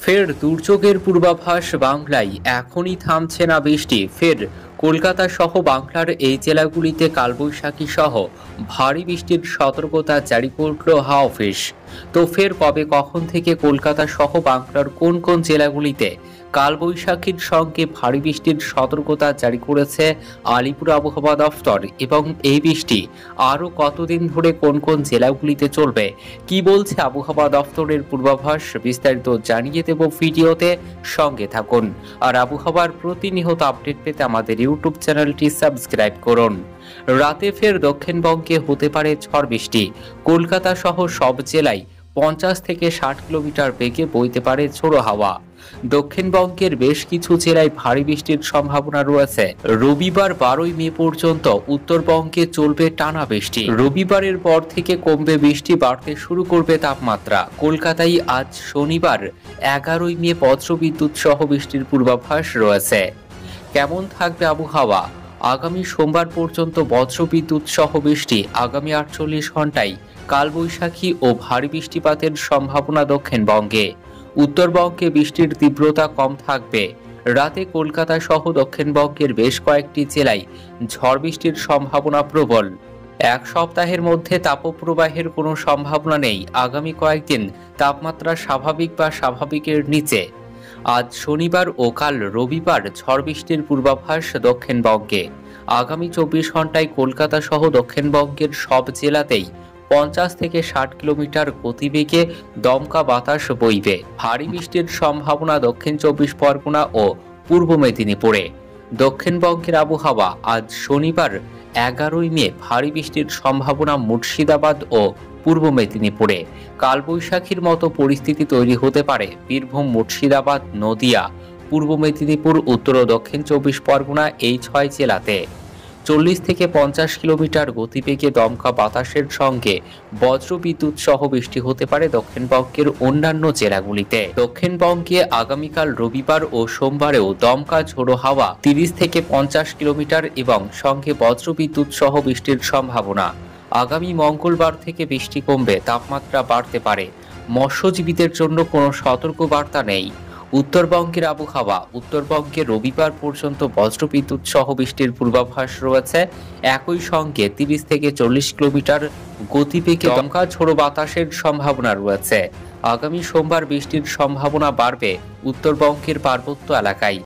ফের দুর্যোগের পূর্বাভাস বাংলায়। এখনই থামছে না বৃষ্টি। ফের কলকাতা সহ বাংলার এই জেলাগুলিতে কালবৈশাখী সহ ভারী বৃষ্টির সতর্কতা জারি করল হাওয়া অফিস। তো ফের কবে কখন থেকে কলকাতা সহ বাংলার কোন কোন জেলাগুলিতে কালবৈশাখীর সঙ্গে ভারী বৃষ্টির সতর্কতা জারি করেছে আলিপুর আবহাওয়া দফতর, এবং এই বৃষ্টি আরও কতদিন ধরে কোন কোন জেলাগুলিতে চলবে, কি বলছে আবহাওয়া দফতরের পূর্বাভাস, বিস্তারিত জানিয়ে দেব ভিডিওতে। সঙ্গে থাকুন আর আবহাওয়ার প্রতিনিয়ত আপডেট পেতে আমাদের ইউটিউব চ্যানেলটি সাবস্ক্রাইব করুন। রাতে ফের দক্ষিণবঙ্গে হতে পারে ঝড় বৃষ্টি। কলকাতা সহ সব জেলায় 50 থেকে 60 কিলোমিটার বেগে বইতে পারে ঝোড়ো হাওয়া। দক্ষিণবঙ্গের বেশ কিছু জেলায় ভারী বৃষ্টির সম্ভাবনা রয়েছে। রবিবার 12 মে পর্যন্ত উত্তরবঙ্গে চলবে টানা বৃষ্টি। রবিবারের পর থেকে কমবে বৃষ্টি, বাড়তে শুরু করবে তাপমাত্রা। কলকাতায় আজ শনিবার 11 মে বজ্রবিদ্যুৎ সহ বৃষ্টির পূর্বাভাস রয়েছে। কেমন থাকবে আবহাওয়া? আগামী সোমবার পর্যন্ত বজ্রবিদ্যুৎ সহ বৃষ্টি। আগামী 48 ঘন্টায় কালবৈশাখী ও ভারী বৃষ্টিপাতের সম্ভাবনা দক্ষিণবঙ্গে। উত্তরবঙ্গে বৃষ্টির তীব্রতা কম থাকবে। রাতে কলকাতা সহ দক্ষিণবঙ্গের বেশ কয়েকটি জেলায় ঝড় বৃষ্টির সম্ভাবনা প্রবল। এক সপ্তাহের মধ্যে তাপপ্রবাহের কোনো সম্ভাবনা নেই। আগামী কয়েকদিন তাপমাত্রা স্বাভাবিক বা স্বাভাবিকের নিচে। আজ শনিবার ও কাল রবিবার ঝড় বৃষ্টির পূর্বাভাস দক্ষিণবঙ্গে। আগামী 24 ঘন্টায় কলকাতা সহ দক্ষিণবঙ্গের সব জেলাতেই 50 থেকে 60 কিলোমিটার গতিবেগে দমকা বাতাস বইবে। ভারী বৃষ্টির সম্ভাবনা দক্ষিণ 24 পরগনা ও পূর্ব মেদিনীপুরে। দক্ষিণবঙ্গের আবহাওয়া। আজ শনিবার 11 মে ভারী বৃষ্টির সম্ভাবনা মুর্শিদাবাদ ও পূর্ব মেদিনীপুরে। কালবৈশাখীর মতো পরিস্থিতি তৈরি হতে পারে বীরভূম, মুর্শিদাবাদ, নদিয়া, পূর্ব মেদিনীপুর, উত্তর ও দক্ষিণ 24 পরগনা, এই 6 জেলাতে 40 থেকে 50 কিলোমিটার গতিবেগে দমকা বাতাসের সঙ্গে বজ্রবিদ্যুৎ সহ বৃষ্টি হতে পারে দক্ষিণবঙ্গের অন্যান্য জেলাগুলিতে। দক্ষিণবঙ্গে আগামীকাল রবিবার ও সোমবারেও দমকা ঝোড়ো হাওয়া 30 থেকে 50 কিলোমিটার এবং সঙ্গে বজ্রবিদ্যুৎ সহ বৃষ্টির সম্ভাবনা। আগামী মঙ্গলবার থেকে বৃষ্টি কমবে, তাপমাত্রা বাড়তে পারে। মৎস্যজীবীদের জন্য কোনো সতর্ক বার্তা নেই। উত্তরবঙ্গের আবহাওয়া। উত্তরবঙ্গে রবিবার পর্যন্ত বজ্রবিদ্যুৎ সহ বৃষ্টির পূর্বাভাস রয়েছে। একই সঙ্গে 30 থেকে 40 কিলোমিটার গতিবেগে দমকা ঝোড়ো বাতাসের সম্ভাবনা রয়েছে। আগামী সোমবার বৃষ্টির সম্ভাবনা বাড়বে উত্তরবঙ্গের পার্বত্য এলাকায়।